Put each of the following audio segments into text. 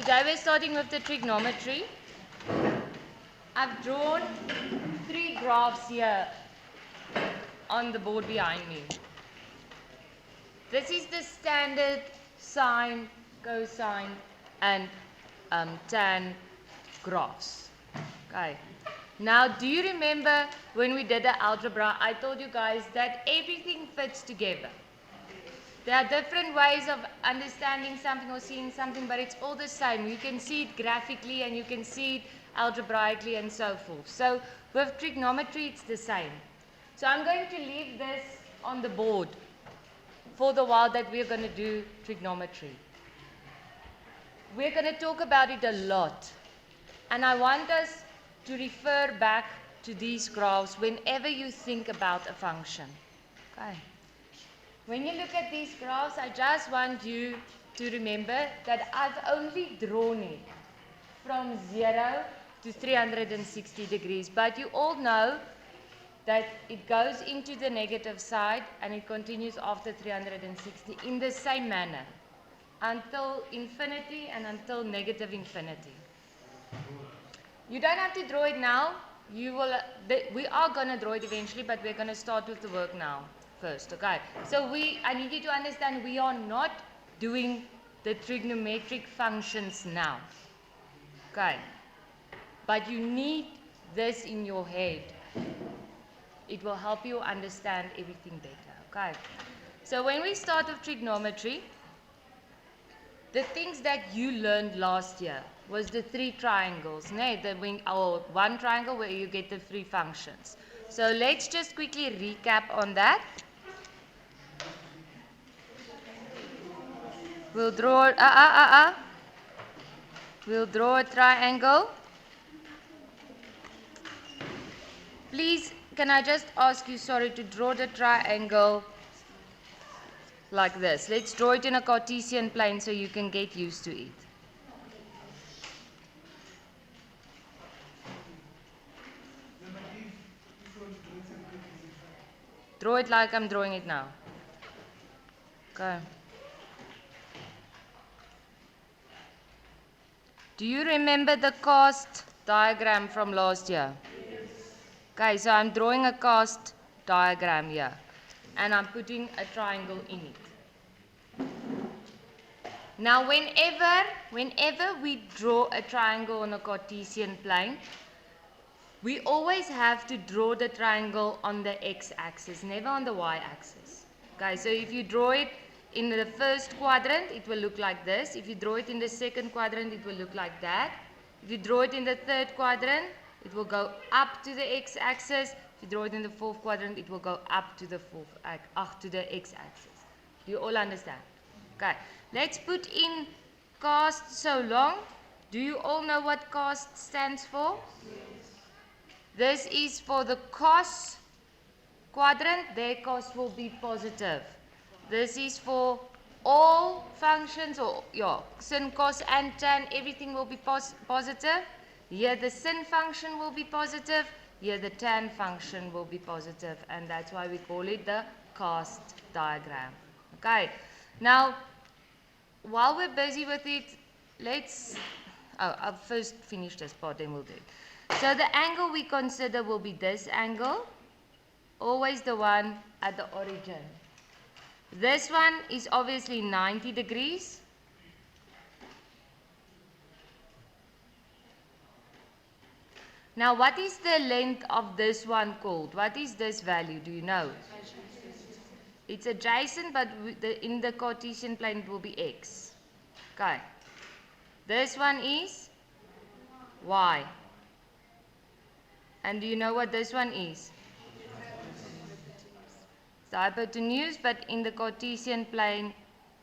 Today we're starting with the trigonometry. I've drawn 3 graphs here on the board behind me. This is the standard sine, cosine, and tan graphs. Okay. Now, do you remember when we did the algebra, I told you guys that everything fits together. There are different ways of understanding something or seeing something, but it's all the same. You can see it graphically and you can see it algebraically and so forth. So with trigonometry, it's the same. So I'm going to leave this on the board for the while that we're going to do trigonometry. We're going to talk about it a lot. And I want us to refer back to these graphs whenever you think about a function. Okay. When you look at these graphs, I just want you to remember that I've only drawn it from 0 to 360 degrees. But you all know that it goes into the negative side and it continues after 360 in the same manner until infinity and until negative infinity. You don't have to draw it now. We are going to draw it eventually, but we're going to start with the work now first. Okay. So I need you to understand we are not doing the trigonometric functions now. Okay. But you need this in your head. It will help you understand everything better. Okay. So when we start with trigonometry, the things that you learned last year was the 3 triangles, one triangle where you get the 3 functions. So let's just quickly recap on that. We'll draw We'll draw a triangle. Please, can I just ask you, to draw the triangle like this. Let's draw it in a Cartesian plane so you can get used to it. Draw it like I'm drawing it now. Okay. Do you remember the cast diagram from last year? Yes. Okay, so I'm drawing a cast diagram here. And I'm putting a triangle in it. Now, whenever we draw a triangle on a Cartesian plane, we always have to draw the triangle on the x-axis, never on the y-axis. Okay, so if you draw it in the first quadrant, it will look like this. If you draw it in the second quadrant, it will look like that. If you draw it in the third quadrant, it will go up to the x-axis. If you draw it in the fourth quadrant, it will go up to the x-axis. Do you all understand? Okay, let's put in cast so long. Do you all know what cast stands for? Yes. This is for the cos quadrant. Their cos will be positive. This is for all functions, sin, cos, and tan. Everything will be positive. Here the sin function will be positive. Here the tan function will be positive. And that's why we call it the cast diagram. Okay. Now, while we're busy with it, I'll first finish this part, then we'll do it. So the angle we consider will be this angle, always the one at the origin. This one is obviously 90 degrees. Now, what is the length of this one called? What is this value? Do you know? It's adjacent, but in the Cartesian plane it will be x. Okay. This one is y. And do you know what this one is? It's the hypotenuse, but in the Cartesian plane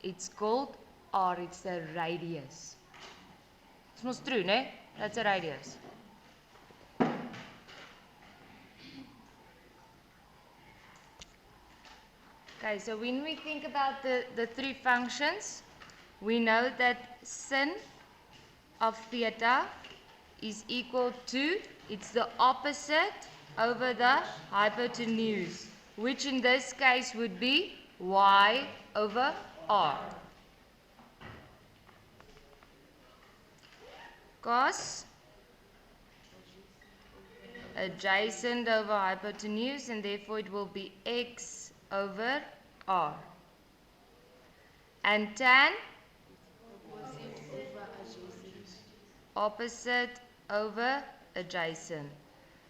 it's called r. It's the radius. It's not true, ne? That's a radius. Okay, so when we think about the 3 functions, we know that sin of theta is equal to, it's the opposite over the hypotenuse, which in this case would be y over r. cos adjacent over hypotenuse, and therefore it will be x over r. And tan opposite over adjacent,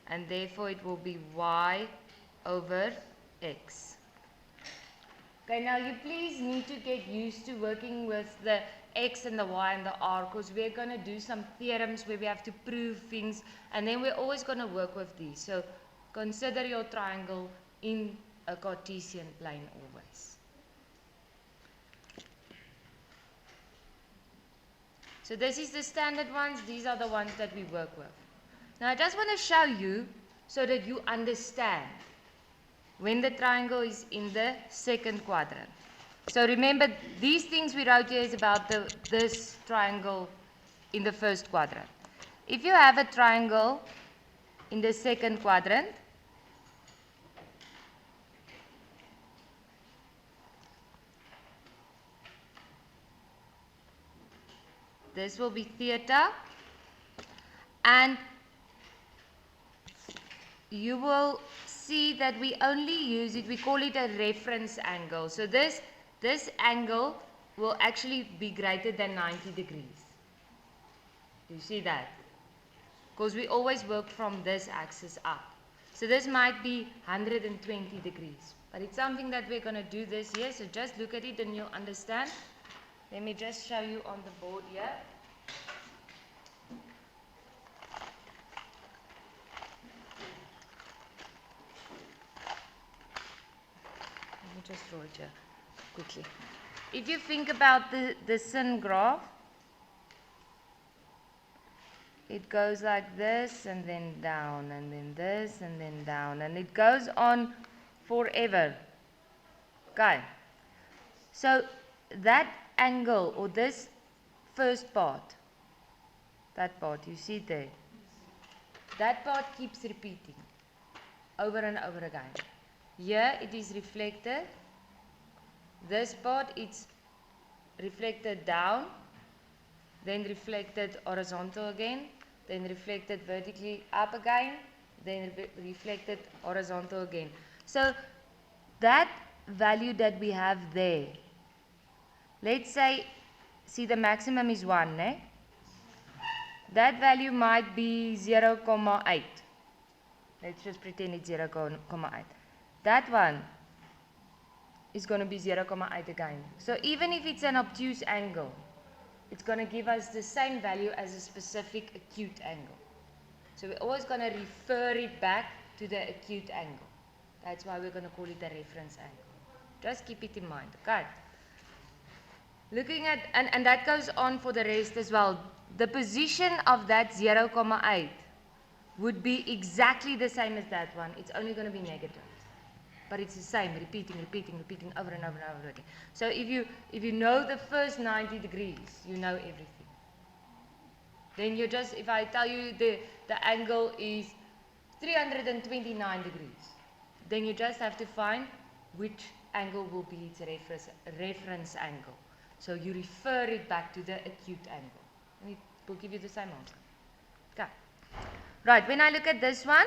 and therefore it will be y over x. Okay, now you please need to get used to working with the x and the y and the r, because we're going to do some theorems where we have to prove things, and then we're always going to work with these. So consider your triangle in a Cartesian plane always. So this is the standard ones, these are the ones that we work with. Now I just want to show you so that you understand when the triangle is in the second quadrant. So remember, these things we wrote here is about this triangle in the first quadrant. If you have a triangle in the second quadrant, this will be theta, and you will see that we only use it, we call it a reference angle. So this angle will actually be greater than 90 degrees. You see that? Because we always work from this axis up. So this might be 120 degrees. But it's something that we're going to do this here. So just look at it and you'll understand. Let me just show you on the board here. Let me just draw it here quickly. If you think about the sin graph, it goes like this and then down and then this and then down, and it goes on forever. Okay. So that angle, or this first part, that part, you see there, that part keeps repeating over and over again. Here it is reflected. This part, it's reflected down, then reflected horizontal again, then reflected vertically up again, then reflected horizontal again. So that value that we have there, let's say, see the maximum is 1, eh? That value might be 0,8. Let's just pretend it's 0,8. That one is going to be 0,8 again. So even if it's an obtuse angle, it's going to give us the same value as a specific acute angle. So we're always going to refer it back to the acute angle. That's why we're going to call it a reference angle. Just keep it in mind, okay? Looking at, and that goes on for the rest as well. The position of that 0,8 would be exactly the same as that one. It's only going to be negative. But it's the same, repeating over and over and over again. So if you know the first 90 degrees, you know everything. Then you just, if I tell you the angle is 329 degrees, then you just have to find which angle will be its reference angle. So you refer it back to the acute angle, and it will give you the same answer. Okay. Right, when I look at this one,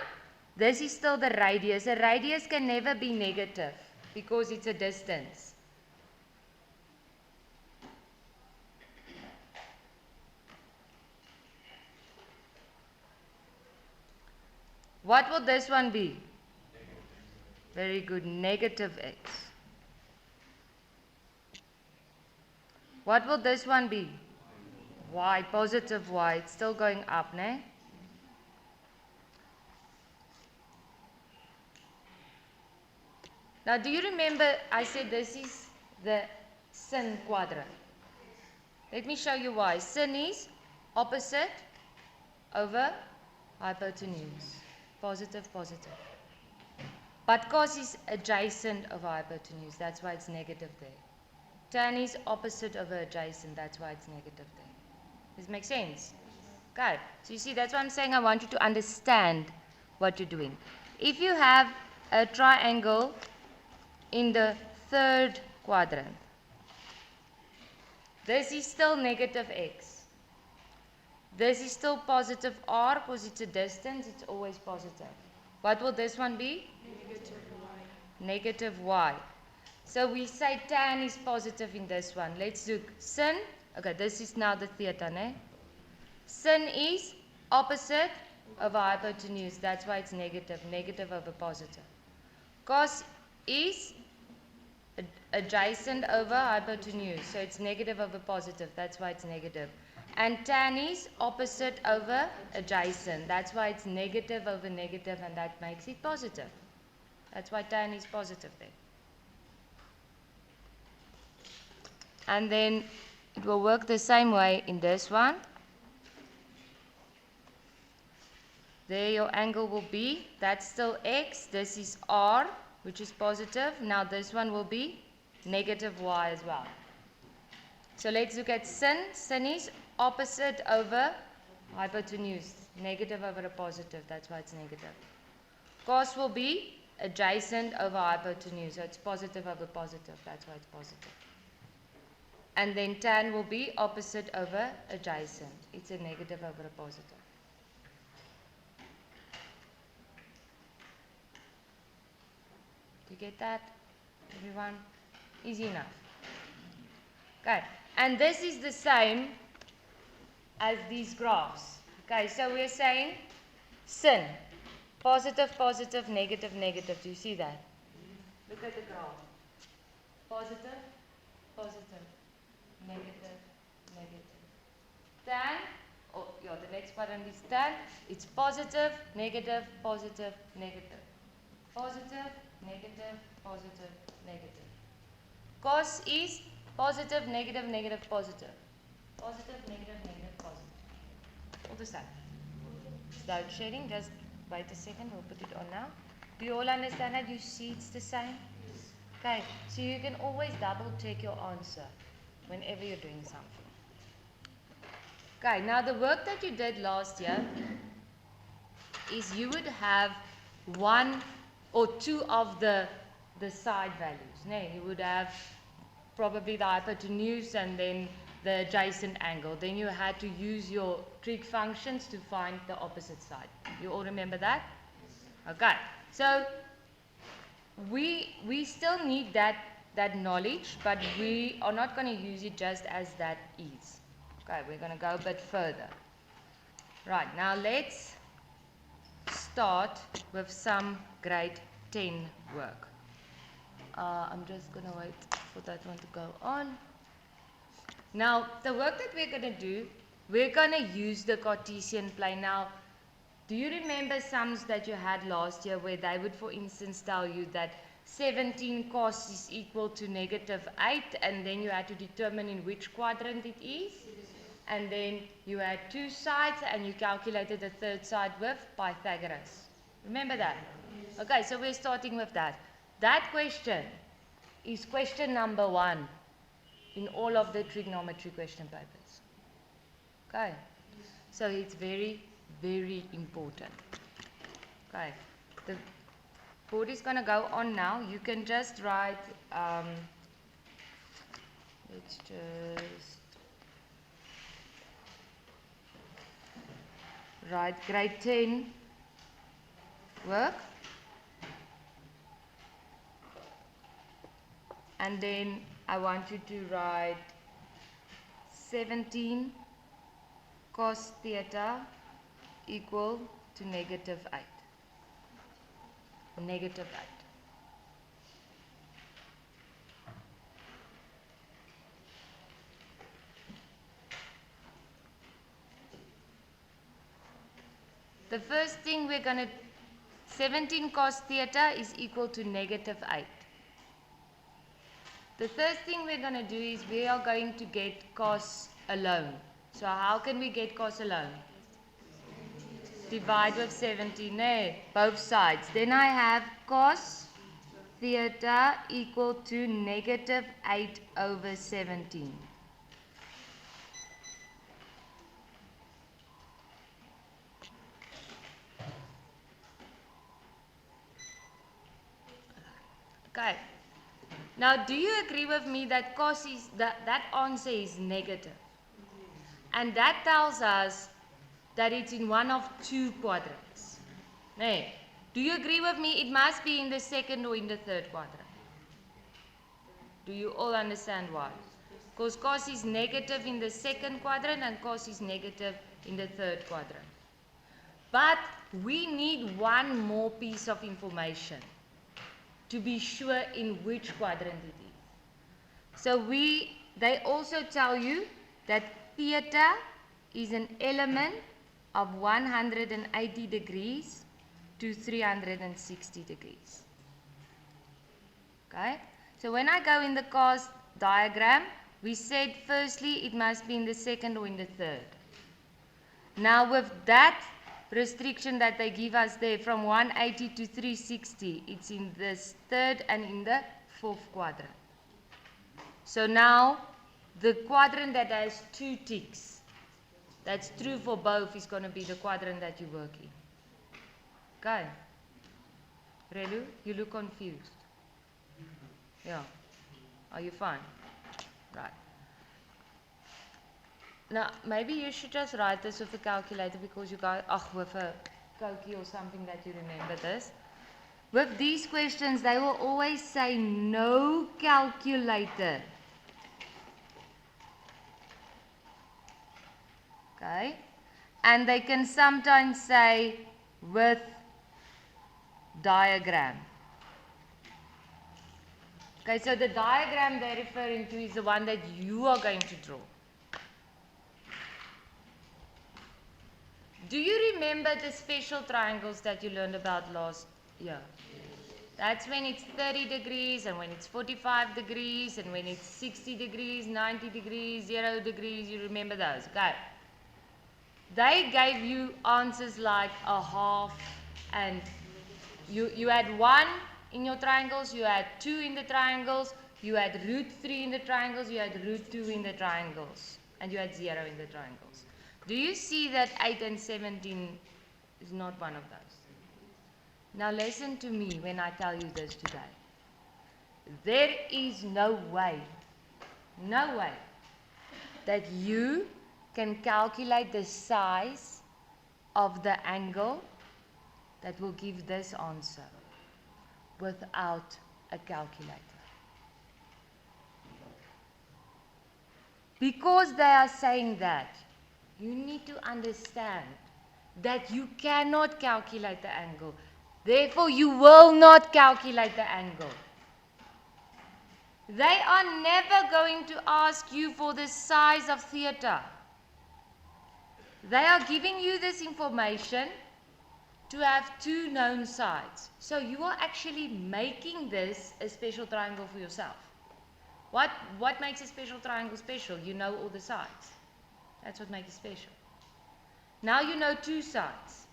this is still the radius. A radius can never be negative because it's a distance. What will this one be? Very good, negative x. What will this one be? Y, positive y. It's still going up, ne? Now, do you remember I said this is the sin quadrant? Let me show you why. Sin is opposite over hypotenuse. Positive, positive. But cos is adjacent over hypotenuse. That's why it's negative there. Tan is opposite over adjacent. That's why it's negative there. Does this make sense? Okay. So you see, that's why I'm saying I want you to understand what you're doing. If you have a triangle in the third quadrant, this is still negative x. This is still positive r because it's a distance, it's always positive. What will this one be? Negative y. So we say tan is positive in this one. Let's look. Sin, okay, this is now the theta, ne? Sin is opposite over hypotenuse. That's why it's negative. Negative over positive. Cos is adjacent over hypotenuse. So it's negative over positive. That's why it's negative. And tan is opposite over adjacent. That's why it's negative over negative, and that makes it positive. That's why tan is positive there. And then it will work the same way in this one. There your angle will be, that's still x, this is r, which is positive. Now this one will be negative y as well. So let's look at sin. Sin is opposite over hypotenuse, negative over a positive, that's why it's negative. Cos will be adjacent over hypotenuse, so it's positive over positive, that's why it's positive. And then tan will be opposite over adjacent. It's a negative over a positive. Do you get that, everyone? Easy enough. Okay, and this is the same as these graphs. Okay, so we're saying sin, positive, positive, negative, negative. Do you see that? Look at the graph. Positive, positive, negative, negative. Tan, oh yeah, the next pattern is tan. It's positive, negative, positive, negative. Positive, negative, positive, negative. Cos is positive, negative, negative, positive. Positive, negative, negative, positive. All the same. It's load shedding. Just wait a second. We'll put it on now. Do you all understand that? You see it's the same? Okay, so you can always double check your answer whenever you're doing something. Okay, now the work that you did last year is you would have one or two of the side values. No, you would have probably the hypotenuse and then the adjacent angle. Then you had to use your trig functions to find the opposite side. You all remember that? Okay, so we still need that knowledge, but we are not going to use it just as that is. Okay, we're going to go a bit further. Right, now let's start with some grade 10 work. I'm just going to wait for that one to go on. Now, the work that we're going to do, we're going to use the Cartesian plane. Now, do you remember sums that you had last year where they would, for instance, tell you that 17 cos is equal to negative 8, and then you had to determine in which quadrant it is? And then you had two sides and you calculated the third side with Pythagoras. Remember that? Okay, so we're starting with that. That question is question number 1 in all of the trigonometry question papers. Okay, so it's very, very important. Okay, the board is going to go on now. You can just write, let's just write grade 10 work. And then I want you to write 17 cos theta equal to negative 8. Negative 8. The first thing we're going to, 17 cos theta is equal to negative 8. The first thing we're going to do is we are going to get cos alone. So how can we get cos alone? Divide with 17, both sides. Then I have cos theta equal to negative 8 over 17. Okay. Now, do you agree with me that cos is that answer is negative? And that tells us that it's in one of two quadrants. Nay, do you agree with me? It must be in the second or in the third quadrant. Do you all understand why? Because cos is negative in the second quadrant and cos is negative in the third quadrant. But we need one more piece of information to be sure in which quadrant it is. So they also tell you that theta is an element of 180 degrees to 360 degrees. Okay? So when I go in the cos diagram, we said firstly it must be in the second or in the third. Now with that restriction that they give us there from 180 to 360, it's in the third and in the fourth quadrant. So now the quadrant that has two ticks, that's true for both, is going to be the quadrant that you work in. Okay? Relu, you look confused. Yeah. Are you fine? Right. Now, maybe you should just write this with a calculator because you got, with a Cokie or something that you remember this. With these questions, they will always say no calculator. Okay? And they can sometimes say with diagram. Okay, so the diagram they're referring to is the one that you are going to draw. Do you remember the special triangles that you learned about last year? That's when it's 30 degrees and when it's 45 degrees and when it's 60 degrees, 90 degrees, 0 degrees. You remember those? Okay. They gave you answers like a half, and you had 1 in your triangles, you had 2 in the triangles, you had root 3 in the triangles, you had root 2 in the triangles, and you had 0 in the triangles. Do you see that 8 and 17 is not one of those? Now listen to me when I tell you this today. There is no way that you can calculate the size of the angle that will give this answer without a calculator. Because they are saying that, you need to understand that you cannot calculate the angle. Therefore, you will not calculate the angle. They are never going to ask you for the size of theta. They are giving you this information to have 2 known sides. So you are actually making this a special triangle for yourself. What makes a special triangle special? You know all the sides. That's what makes it special. Now you know 2 sides.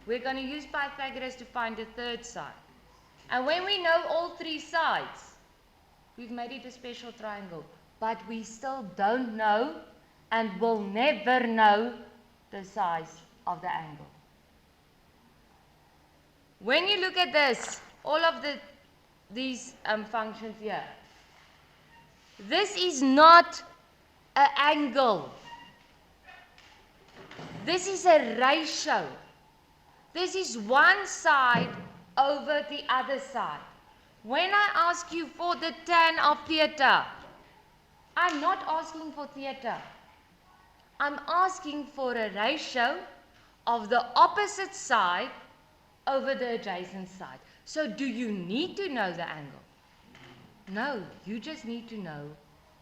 We're going to use Pythagoras to find the third side. And when we know all 3 sides, we've made it a special triangle. But we still don't know and will never know the size of the angle. When you look at this, all of these functions here, this is not an angle. This is a ratio. This is one side over the other side. When I ask you for the tan of theta, I'm not asking for theta. I'm asking for a ratio of the opposite side over the adjacent side. So do you need to know the angle? No, you just need to know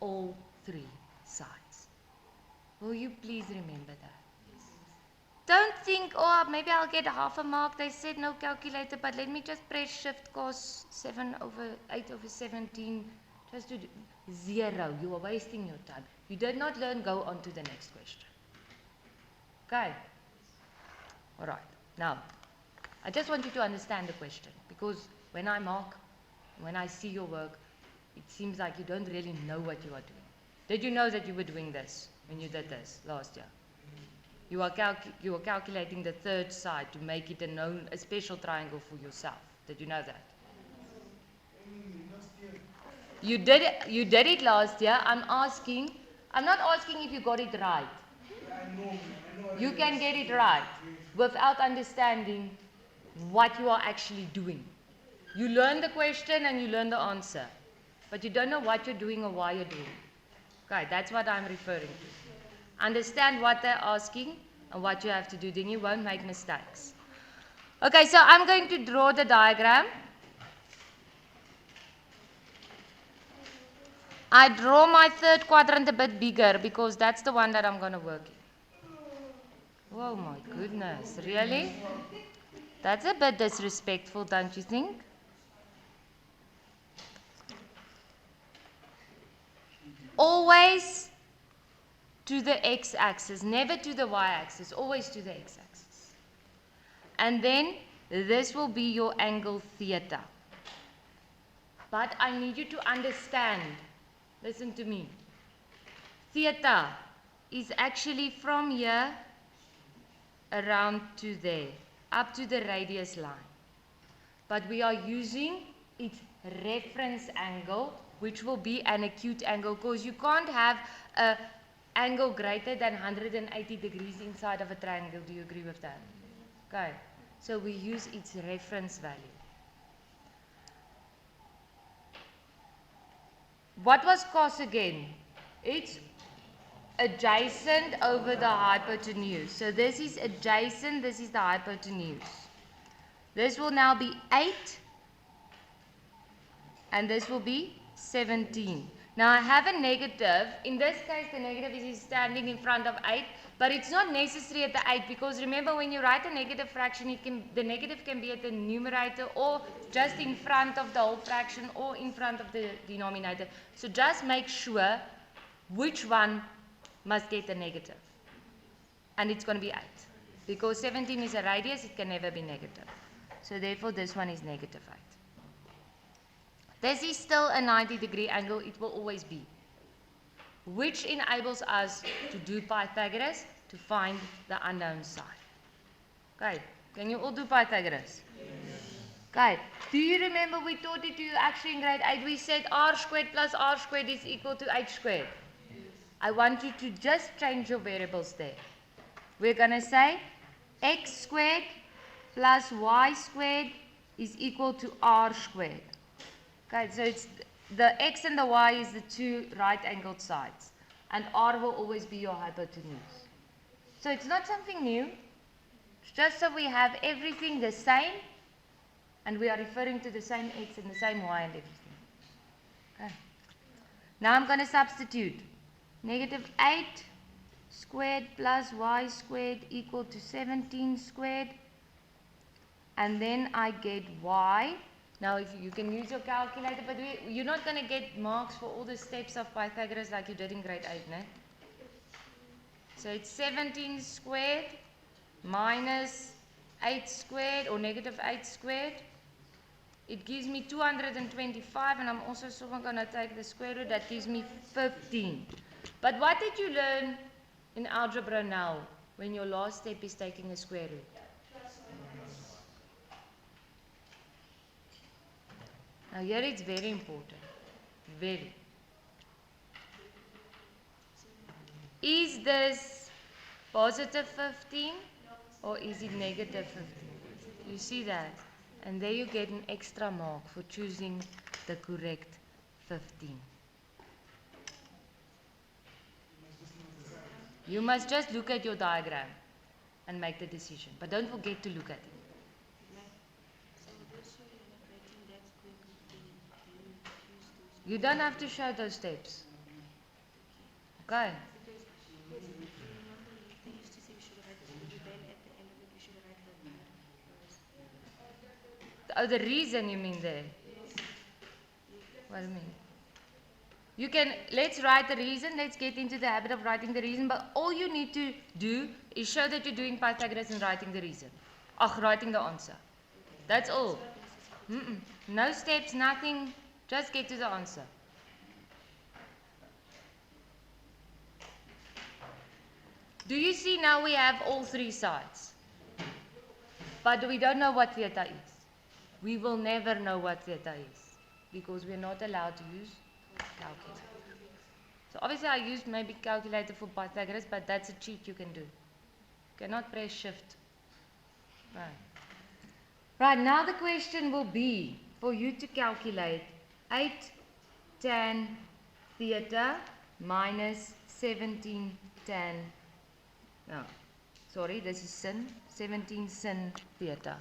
all 3 sides. Will you please remember that? Don't think, oh, maybe I'll get half a mark. They said no calculator, but let me just press shift cos 8 over 17 just to do 0. You are wasting your time. You did not learn, go on to the next question. Okay? All right. Now, I just want you to understand the question, because when I mark, when I see your work, it seems like you don't really know what you are doing. Did you know that you were doing this when you did this last year? You are calculating the third side to make it a special triangle for yourself. Did you know that? You did it last year. I'm not asking if you got it right. You can get it right without understanding what you are actually doing. You learn the question and you learn the answer, but you don't know what you're doing or why you're doing it. Okay, that's what I'm referring to. Understand what they're asking and what you have to do, then you won't make mistakes. Okay, so I'm going to draw the diagram. I draw my third quadrant a bit bigger because that's the one that I'm going to work in. Oh my goodness, really? That's a bit disrespectful, don't you think? Always to the x-axis, never to the y-axis, always to the x-axis. And then this will be your angle theta. But I need you to understand, listen to me. Theta is actually from here around to there, up to the radius line. But we are using its reference angle, which will be an acute angle, because you can't have an angle greater than 180 degrees inside of a triangle. Do you agree with that? Okay. So we use its reference value. What was cos again? It's adjacent over the hypotenuse. So this is adjacent, this is the hypotenuse. This will now be 8, and this will be 17. Now I have a negative. In this case, the negative is standing in front of 8, but it's not necessary at the 8, because remember, when you write a negative fraction, the negative can be at the numerator or just in front of the whole fraction or in front of the denominator. So just make sure which one must get a negative. And it's going to be 8. Because 17 is a radius, it can never be negative. So therefore this one is negative 8. This is still a 90-degree angle, it will always be. Which enables us to do Pythagoras to find the unknown side. Okay, can you all do Pythagoras? Yes. Okay, do you remember we taught it to you actually in grade 8? We said r squared plus r squared is equal to h squared. Yes. I want you to just change your variables there. We're going to say x squared plus y squared is equal to r squared. Okay, so it's the x and the y is the two right-angled sides, and r will always be your hypotenuse. So it's not something new. It's just so we have everything the same, and we are referring to the same x and the same y and everything. Okay. Now I'm going to substitute. Negative 8 squared plus y squared equal to 17 squared. And then I get y. Now if you can use your calculator, but you're not going to get marks for all the steps of Pythagoras like you did in grade 8, no? So it's 17 squared minus 8 squared, or negative 8 squared. It gives me 225, and I'm also going to take the square root. That gives me 15. But what did you learn in algebra now, when your last step is taking a square root? Now here it's very important. Very. Is this positive 15 or is it negative 15? You see that? And there you get an extra mark for choosing the correct 15. You must just look at your diagram and make the decision. But don't forget to look at it. You don't have to show those steps. Okay. Oh, the reason you mean there? What do you mean? You can, let's write the reason, let's get into the habit of writing the reason, but all you need to do is show that you're doing Pythagoras and writing the reason. Writing the answer. That's all. No steps, nothing, just get to the answer. Do you see now we have all three sides? But we don't know what theta is. We will never know what theta is because we're not allowed to use calculator. So obviously I used maybe calculator for Pythagoras, but that's a cheat you can do. You cannot press shift. Right. Right, now the question will be for you to calculate 8 tan theta minus 17 tan, no, sorry, this is sin, 17 sin theta.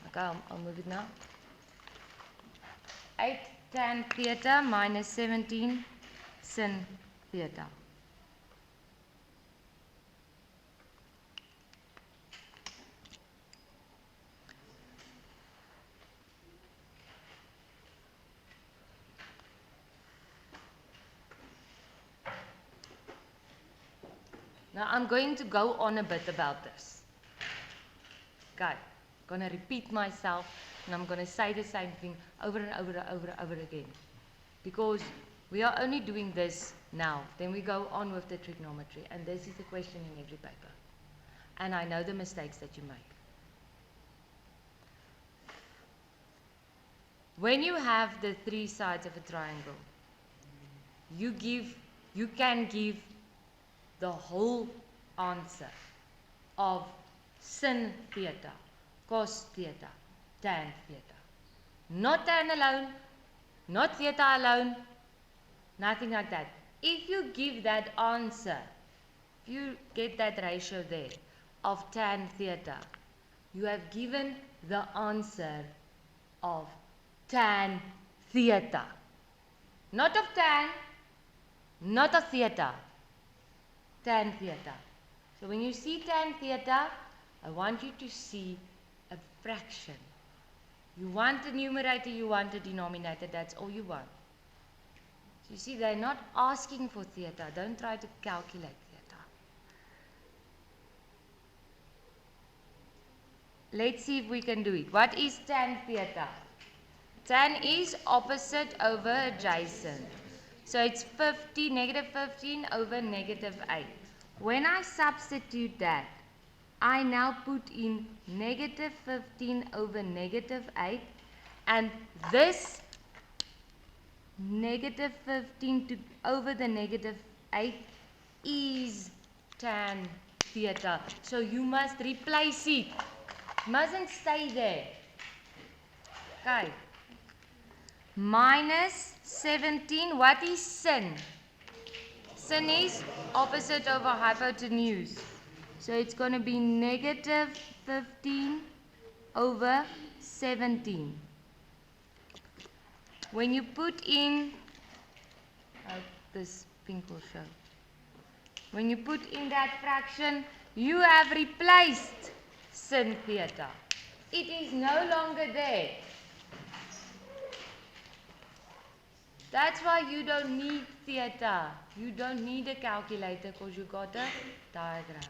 Okay, I'll move it now. 8 tan theta minus 17 sin theta. Now I'm going to go on a bit about this. Okay, I'm going to repeat myself and I'm going to say the same thing over and over and over and over again. Because we are only doing this now. Then we go on with the trigonometry, and this is the question in every paper. And I know the mistakes that you make. When you have the three sides of a triangle, you can give the whole answer of sin theta, cos theta, tan theta. Not tan alone, not theta alone, nothing like that. If you give that answer, if you get that ratio there of tan theta, you have given the answer of tan theta. Not of tan, not of theta. Tan theta. So when you see tan theta, I want you to see a fraction. You want the numerator, you want the denominator, that's all you want. So you see, they're not asking for theta. Don't try to calculate theta. Let's see if we can do it. What is tan theta? Tan is opposite over adjacent. So it's 50, negative 15 over negative 8. When I substitute that, I now put in negative 15 over negative 8. And this negative 15 over the negative 8 is tan theta. So you must replace it. Mustn't stay there. Okay. Minus 17, what is sin? Sin is opposite over hypotenuse. So it's going to be negative 15 over 17. When you put in, this pink will show. When you put in that fraction, you have replaced sin theta. It is no longer there. That's why you don't need theta. You don't need a calculator because you got a diagram.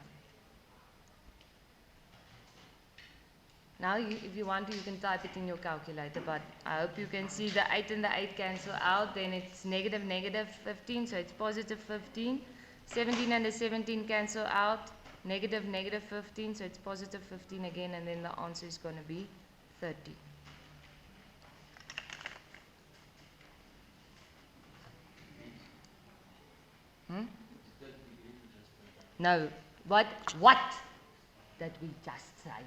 Now, if you want to, you can type it in your calculator, but I hope you can see the 8 and the 8 cancel out. Then it's negative, negative 15, so it's positive 15. 17 and the 17 cancel out. Negative, negative 15, so it's positive 15 again, and then the answer is going to be 30. No, what that we just say?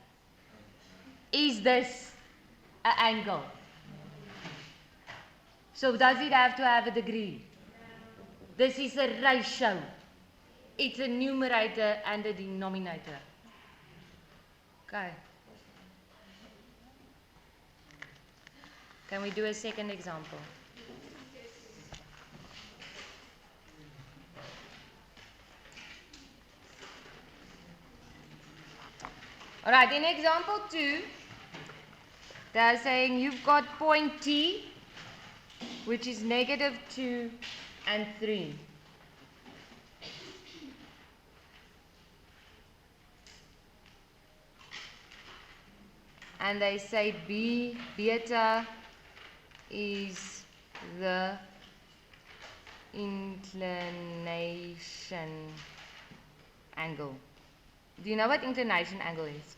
Is this an angle? So does it have to have a degree? This is a ratio. It's a numerator and a denominator. Okay. Can we do a second example? Alright, in example 2, they're saying you've got point T, which is negative 2 and 3. And they say beta is the inclination angle. Do you know what inclination angle is?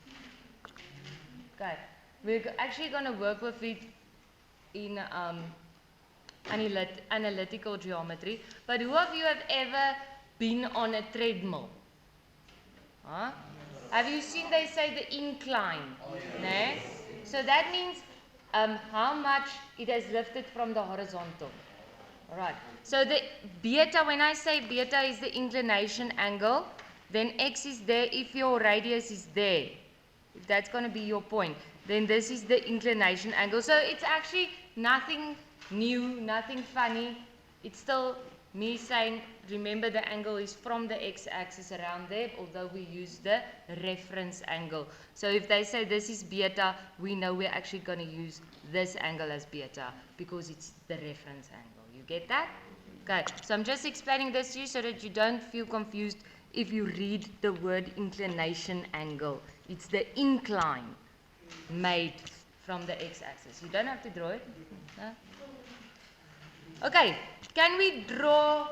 Okay. We're actually going to work with it in analytical geometry. But who of you have ever been on a treadmill? Huh? Have you seen they say the incline? No? So that means how much it has lifted from the horizontal. Alright. So the beta, when I say beta is the inclination angle, then x is there if your radius is there. If that's going to be your point, then this is the inclination angle. So it's actually nothing new, nothing funny. It's still me saying, remember the angle is from the x-axis around there, although we use the reference angle. So if they say this is beta, we know we're actually going to use this angle as beta because it's the reference angle. You get that? Okay, so I'm just explaining this to you so that you don't feel confused if you read the word inclination angle. It's the incline made from the x-axis. You don't have to draw it. No? Okay, can we draw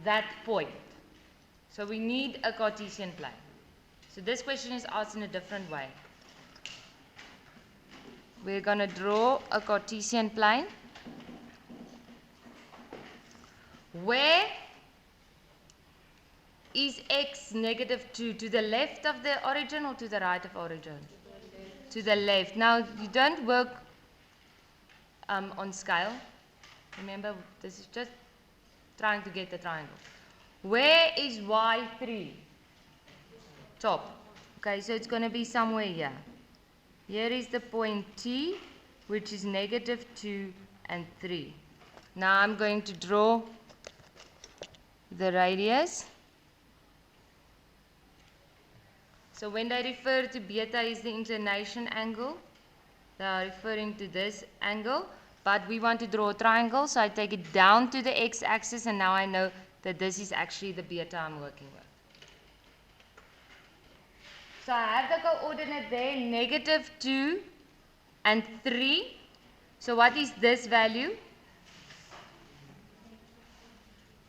that point? So we need a Cartesian plane. So this question is asked in a different way. We're going to draw a Cartesian plane where is x -2 to the left of the origin or to the right of origin? To the left. Now you don't work on scale. Remember, this is just trying to get the triangle. Where is y3? Top. Okay, so it's going to be somewhere here. Here is the point T, which is -2 and 3. Now I'm going to draw the radius. So when they refer to beta is the inclination angle, they are referring to this angle. But we want to draw a triangle, so I take it down to the x-axis, and now I know that this is actually the beta I'm working with. So I have the coordinate there, -2 and 3. So what is this value?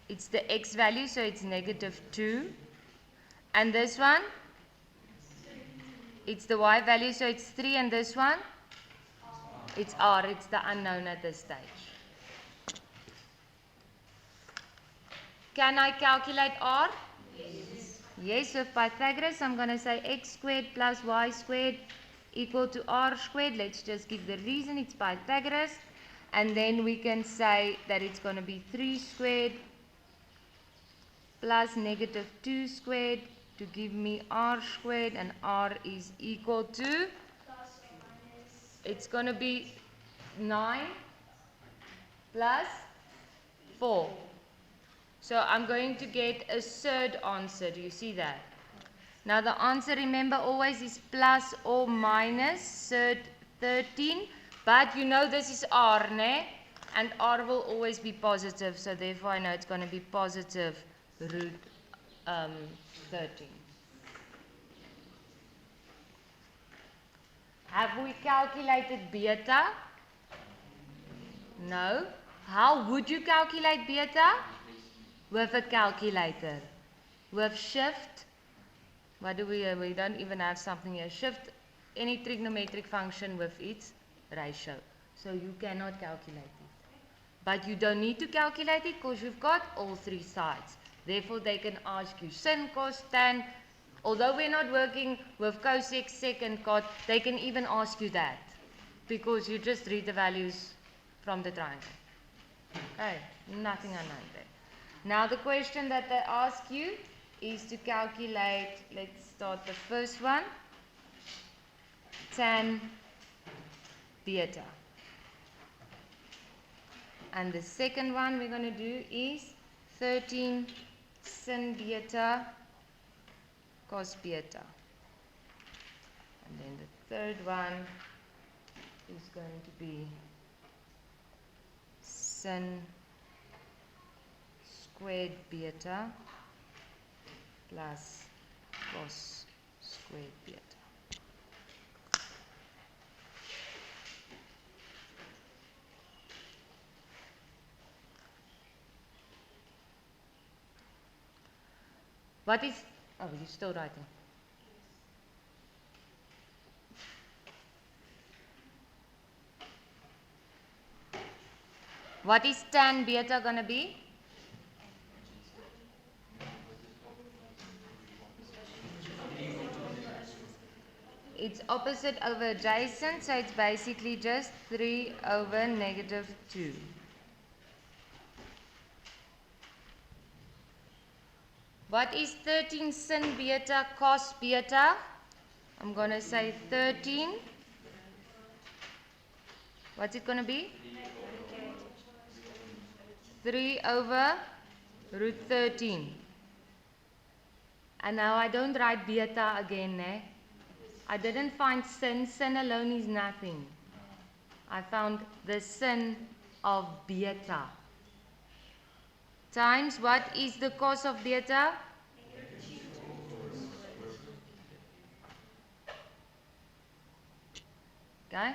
It's the x value, so it's -2. And this one? It's the y value, so it's 3. And this one? It's r. It's the unknown at this stage. Can I calculate r? Yes. Yes, with Pythagoras, I'm going to say x squared plus y squared equal to r squared. Let's just give the reason. It's Pythagoras. And then we can say that it's going to be 3 squared plus -2 squared to give me r squared, and r is equal to, it's going to be 9 plus 4. So I'm going to get a third answer. Do you see that? Now the answer, remember, always is plus or minus third 13. But you know this is r, ne? And r will always be positive. So therefore I know it's going to be positive root 13. Have we calculated beta? No. How would you calculate beta? With a calculator. With shift. What do we don't even have something here. Shift any trigonometric function with its ratio. So you cannot calculate it. But you don't need to calculate it because you've got all three sides. Therefore they can ask you sin, cos, tan. Although we're not working with cosec, sec and cot, they can even ask you that. Because you just read the values from the triangle. Okay, nothing unknown there. Now the question that they ask you is to calculate, let's start the first one, tan beta. And the second one we're going to do is 13 sin beta cos beta. And then the third one is going to be sin squared beta plus cos squared beta. What is, oh, you're still writing. What is tan beta going to be? It's opposite over adjacent, so it's basically just 3 over negative 2. What is 13 sin beta cos beta? I'm going to say 13. What's it going to be? 3 over root 13. And now I don't write beta again. I didn't find sin. Sin alone is nothing. I found the sin of beta. Times what is the cos of beta? Okay?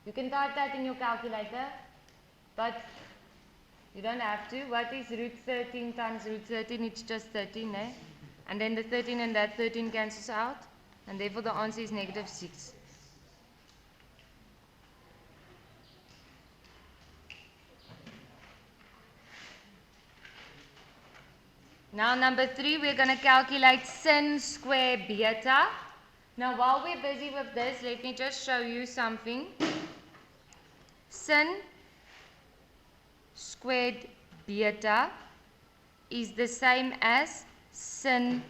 You can type that in your calculator, but you don't have to. What is root 13 times root 13? It's just 13, eh? And then the 13 and that 13 cancels out, and therefore the answer is negative 6. Now number 3, we're going to calculate sin square beta. Now while we're busy with this, let me just show you something. Sin squared beta is the same as sin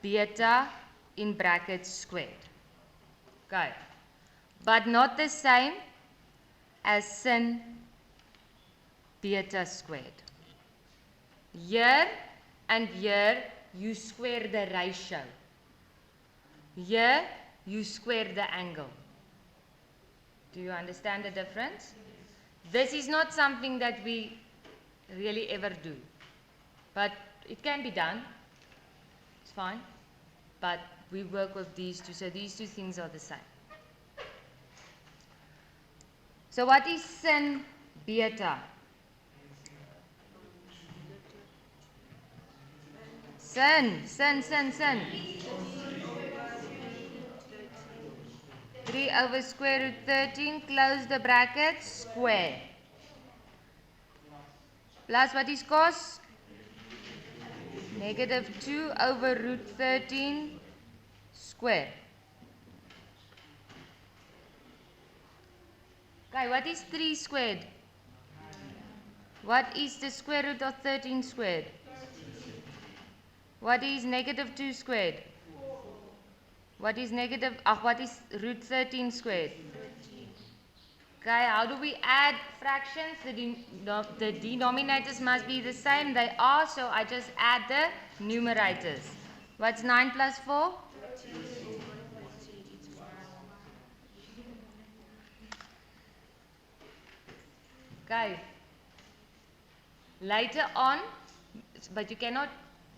beta in brackets squared. Okay. But not the same as sin beta squared. Here and here you square the ratio. Here you square the angle. Do you understand the difference? This is not something that we really ever do. But it can be done. It's fine. But we work with these two. So these two things are the same. So what is sin beta? Sin. 3 over square root 13, close the bracket, square. Plus what is cos? Negative 2 over root 13 square. Okay, what is 3 squared? What is the square root of 13 squared? What is negative 2 squared? What is what is root 13 squared? Okay, how do we add fractions? The denominators must be the same. They are, so I just add the numerators. What's 9 plus 4? Okay. Later on, but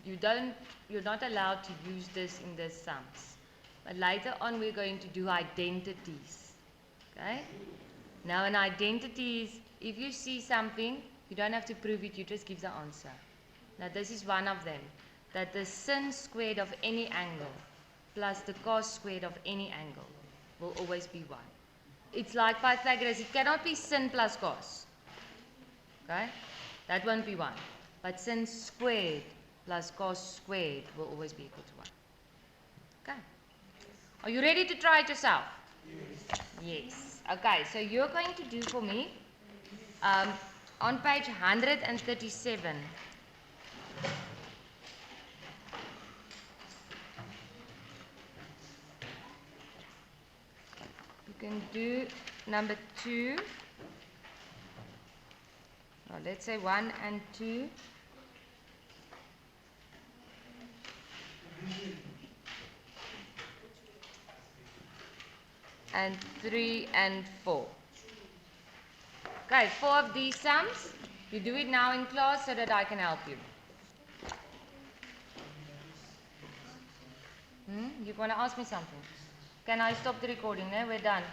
you're not allowed to use this in the sums. But later on we're going to do identities. Okay? Now in identities, if you see something, you don't have to prove it, you just give the answer. Now this is one of them. That the sin squared of any angle plus the cos squared of any angle will always be 1. It's like Pythagoras, it cannot be sin plus cos. Okay? That won't be 1. But sin squared plus cos squared will always be equal to 1. Okay. Are you ready to try it yourself? Yes. Okay, so you're going to do for me on page 137. You can do number 2. Or let's say 1 and 2. And 3 and 4. Okay, 4 of these sums. You do it now in class so that I can help you. You want to ask me something? Can I stop the recording? No, we're done.